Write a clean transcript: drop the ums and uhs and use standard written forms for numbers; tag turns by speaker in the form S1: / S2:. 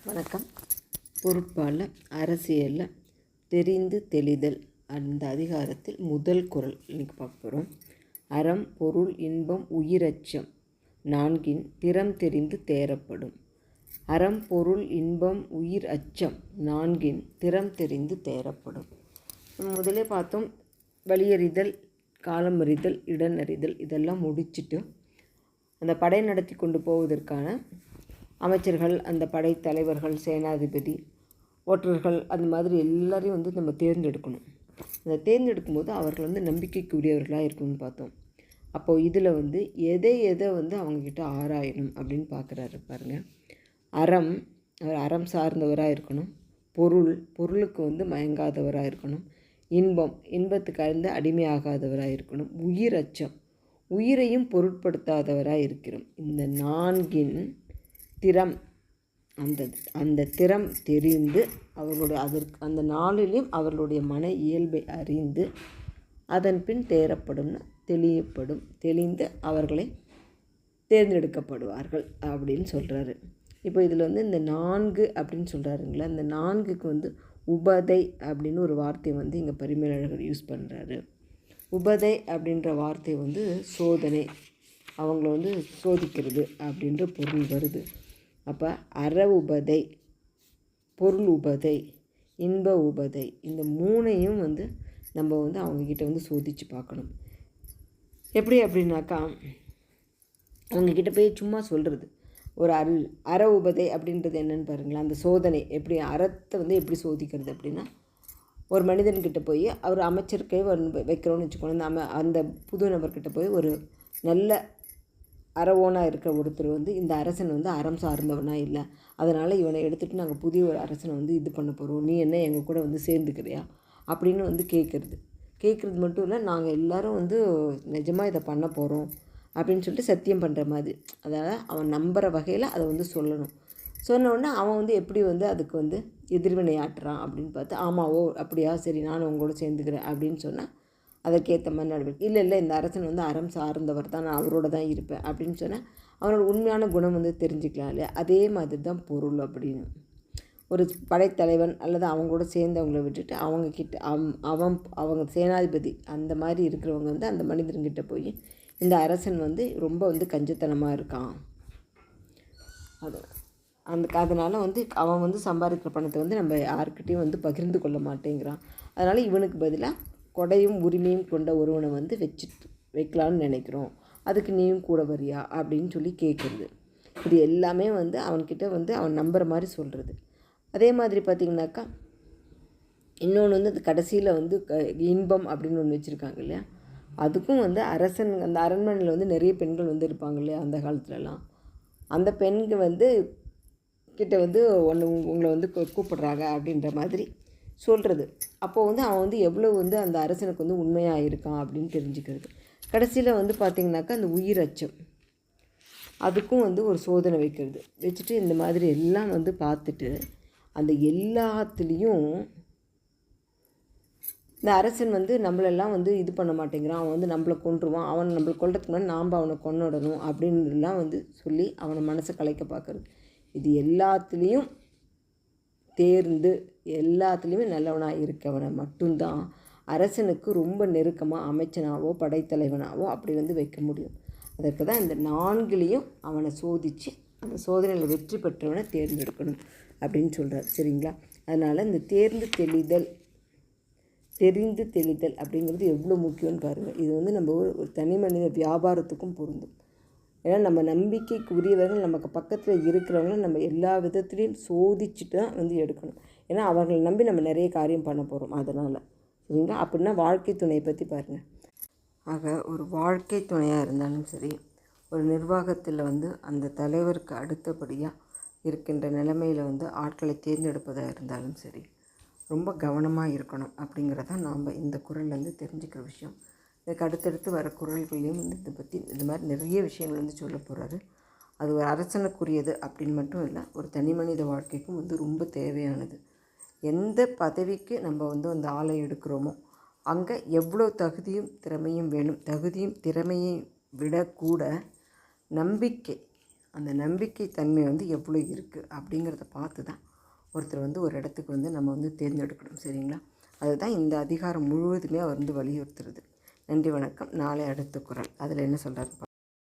S1: வணக்கம். பொருட்பாலில் அரசியலில் தெரிந்து தெளிதல் அந்த அதிகாரத்தில் முதல் குறள் இன்றைக்கி பார்க்க போகிறோம். அறம் பொருள் இன்பம் உயிரச்சம் நான்கின் திறம் தெரிந்து தேரப்படும். அறம் பொருள் இன்பம் உயிர் அச்சம் நான்கின் திறம் தெரிந்து தேரப்படும். முதலே பார்த்தோம், வழியறிதல், காலமறிதல், இடனறிதல் இதெல்லாம் முடிச்சுட்டு அந்த படை நடத்தி கொண்டு போவதற்கான அமைச்சர்கள், அந்த படை தலைவர்கள், சேனாதிபதி, ஓட்டுநர்கள், அந்த மாதிரி எல்லாரையும் நம்ம தேர்ந்தெடுக்கணும். அந்த தேர்ந்தெடுக்கும்போது அவர்கள் நம்பிக்கைக்குரியவர்களாக இருக்கணும்னு பார்த்தோம். அப்போது இதில் எதை அவங்கக்கிட்ட ஆராயணும் அப்படின்னு பார்க்குறாரு பாருங்கள். அறம், அவர் அறம் சார்ந்தவராக இருக்கணும். பொருளுக்கு மயங்காதவராக இருக்கணும். இன்பத்துக்கு அடிமையாகாதவராக இருக்கணும். உயிர் அச்சம், உயிரையும் பொருட்படுத்தாதவராக இருக்கிறோம். இந்த நான்கின் திறம், அந்த திறம் தெரிந்து அந்த நாளிலும் அவர்களுடைய மன இயல்பை அறிந்து அதன் பின் தேரப்படும்னா தெளிந்து அவர்களை தேர்ந்தெடுக்கப்படுவார்கள் அப்படின்னு சொல்கிறாரு. இப்போ இதில் இந்த 4 அப்படின்னு சொல்கிறாருங்களா, இந்த 4க்கு உபதை அப்படின்னு ஒரு வார்த்தையை இங்கே பரிமேலழகர் யூஸ் பண்ணுறாரு. உபதை அப்படின்ற வார்த்தை சோதனை, அவங்கள சோதிக்கிறது அப்படின்ற பொருள் வருது. அப்போ அற உபதை, பொருள் உபதை, இன்ப உபதை, இந்த 3ஐயும் நம்ம அவங்கக்கிட்ட சோதித்து பார்க்கணும். எப்படி அப்படின்னாக்கா, அவங்கக்கிட்ட போய் சும்மா சொல்கிறது ஒரு அற உபதை அப்படின்றது என்னென்னு பாருங்களேன். அந்த சோதனை எப்படி, அறத்தை எப்படி சோதிக்கிறது அப்படின்னா, ஒரு மனிதன்கிட்ட போய் அவர் அமைச்சருக்கே வைக்கிறோன்னு வச்சுக்கோங்க. அந்த புது நபர்கிட்ட போய் ஒரு நல்ல அறவோனாக இருக்கிற ஒருத்தர் இந்த அரசன் அறம் சார்ந்தவனாக இல்லை, அதனால் இவனை எடுத்துகிட்டு நாங்கள் புதிய ஒரு அரசனை இது பண்ண போகிறோம், நீ என்ன எங்கள் கூட சேர்ந்துக்கிறியா அப்படின்னு கேட்குறது மட்டும் இல்லை, நாங்கள் எல்லோரும் நிஜமாக இதை பண்ண போகிறோம் அப்படின்னு சொல்லிட்டு சத்தியம் பண்ணுற மாதிரி. அதாவது அவன் நம்புகிற வகையில் அதை சொல்லணும். சொன்னோடனே அவன் எப்படி அதுக்கு எதிர்வினை ஆட்டுறான் அப்படின்னு பார்த்து, ஆமாவோ அப்படியா, சரி நானும் உங்களோட சேர்ந்துக்கிறேன் அப்படின்னு சொன்னால் அதற்கேற்ற மாதிரி நடவடிக்கை. இல்லை இந்த அரசன் அறம் சார்ந்தவர் தான், நான் அவரோட தான் இருப்பேன் அப்படின்னு சொன்னால் அவனோட உண்மையான குணம் தெரிஞ்சுக்கலாம் இல்லையா. அதே மாதிரி தான் பொருள் அப்படின்னு. ஒரு படைத்தலைவன் அல்லது அவங்களோட சேர்ந்தவங்கள விட்டுட்டு அவங்கக்கிட்ட அவங்க சேனாதிபதி அந்த மாதிரி இருக்கிறவங்க அந்த மனிதன்கிட்ட போய் இந்த அரசன் ரொம்ப கஞ்சத்தனமாக இருக்கான், அதனால் அவன் சம்பாதிக்கிற பணத்தை நம்ம யாருக்கிட்டையும் பகிர்ந்து கொள்ள மாட்டேங்கிறான், அதனால் இவனுக்கு பதிலாக கொடையும் உரிமையும் கொண்ட ஒருவனை வைக்கலான்னு நினைக்கிறோம், அதுக்கு நீயும் கூட வரியா அப்படின்னு சொல்லி கேட்குறது. இது எல்லாமே அவன்கிட்ட அவன் நம்புகிற மாதிரி சொல்கிறது. அதே மாதிரி பார்த்திங்கனாக்கா, இன்னொன்று அது கடைசியில் இன்பம் அப்படின்னு ஒன்று வச்சுருக்காங்க இல்லையா. அதுக்கும் அரசன் அந்த அரண்மனையில் நிறைய பெண்கள் இருப்பாங்க இல்லையா அந்த காலத்துலலாம். அந்த பெண்கள் கிட்ட உங்களை கூப்பிடுறாங்க அப்படின்ற மாதிரி சொல்கிறது. அப்போது அவன் எவ்வளோ அந்த அரசனுக்கு உண்மையாக இருக்கான் அப்படின்னு தெரிஞ்சுக்கிறது. கடைசியில் பார்த்திங்கனாக்கா அந்த உயிர் அச்சம், அதுக்கும் ஒரு சோதனை வச்சுட்டு இந்த மாதிரி எல்லாம் பார்த்துட்டு அந்த எல்லாத்துலேயும் இந்த அரசன் நம்மளெல்லாம் இது பண்ண மாட்டேங்கிறான், அவன் நம்மளை கொன்றுவான், அவன் நம்மளை கொல்றதுக்கு முன்னாடி நாம் அவனை கொன்னுடணும் அப்படின்லாம் சொல்லி அவனை மனசை கலைக்க பார்க்குறது. இது எல்லாத்துலேயும் தேர்ந்து எல்லாத்துலேயுமே நல்லவனாக இருக்கவனை மட்டும்தான் அரசனுக்கு ரொம்ப நெருக்கமாக அமைச்சனாவோ படைத்தலைவனாவோ அப்படி வைக்க முடியும். அதற்கு தான் இந்த 4லேயும் அவனை சோதித்து அந்த சோதனையில் வெற்றி பெற்றவனை தேர்ந்தெடுக்கணும் அப்படின்னு சொல்கிறார். சரிங்களா. அதனால் இந்த தெரிந்து தெளிதல் அப்படிங்கிறது எவ்வளோ முக்கியம்னு பாருங்கள். இது நம்ம ஒரு தனி மனித வியாபாரத்துக்கும் பொருந்தும். ஏன்னா நம்ம நம்பிக்கைக்கு உரியவர்கள் நமக்கு பக்கத்தில் இருக்கிறவங்கள நம்ம எல்லா விதத்துலேயும் சோதிச்சுட்டு தான் எடுக்கணும். ஏன்னா அவர்களை நம்பி நம்ம நிறைய காரியம் பண்ண போகிறோம். அதனால் சரிங்களா. அப்படின்னா வாழ்க்கை துணையை பற்றி பாருங்கள். ஆக ஒரு வாழ்க்கை துணையாக இருந்தாலும் சரி, ஒரு நிர்வாகத்தில் அந்த தலைவருக்கு அடுத்தபடியாக இருக்கின்ற நிலைமையில் ஆட்களை தேர்ந்தெடுப்பதாக இருந்தாலும் சரி, ரொம்ப கவனமாக இருக்கணும் அப்படிங்கிறத நாம் இந்த குறள்லேருந்து தெரிஞ்சுக்கிற விஷயம். இதுக்கு அடுத்தடுத்து வர குறள்களையும் இதை பற்றி இந்த மாதிரி நிறைய விஷயங்கள் சொல்ல போகிறாரு. அது ஒரு அரசனுக்குரியது அப்படின்னு மட்டும் இல்லை, ஒரு தனி மனித வாழ்க்கைக்கும் ரொம்ப தேவையானது. எந்த பதவிக்கு நம்ம அந்த ஆளை எடுக்கிறோமோ அங்கே எவ்வளோ தகுதியும் திறமையும் வேணும். தகுதியும் திறமையை விடக்கூட நம்பிக்கை, அந்த நம்பிக்கை தன்மை வந்து எவ்வளோ இருக்குது அப்படிங்கிறத பார்த்து தான் ஒருத்தர் வந்து ஒரு இடத்துக்கு வந்து நம்ம வந்து தேர்ந்தெடுக்கணும். சரிங்களா? அதுதான் இந்த அதிகாரம் முழுவதுமே அவர் வந்து வலியுறுத்துறது. நன்றி, வணக்கம். நாளை அடுத்த குறள். அதில் என்ன சொல்கிறாரு